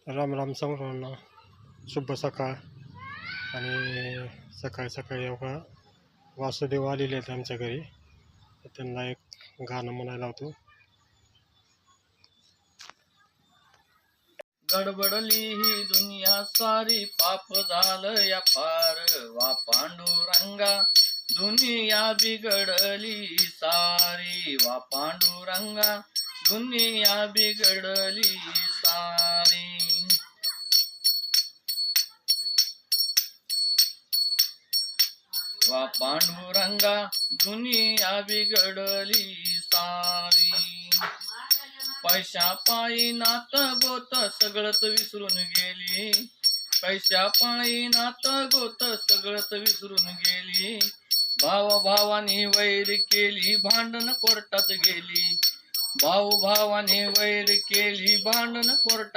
राम राम सर्वांना, शुभ सकाळ. आणि सकाळी सकाळी एवढा वासुदेव आलेले आहेत आमच्या घरी, तर त्यांना एक गाणं म्हणायला होतो. गडबडली ही दुनिया सारी, पाप झालं या पार, वा पांडुरंगा दुनिया बिघडली सारी, वा पांडुरंगा दुनिया बिघडली सारी. वा पांडुरंगा दुनिया बिघडली सारी. पैशा पायी नात गोत सगळंच विसरून गेली, पैशा पायी नात गोत सगळंच विसरून गेली. भाव भावाने वैर केली, भांडण कोर्टात गेली, भाऊ भावाने वैर केली, भांडण कोर्टात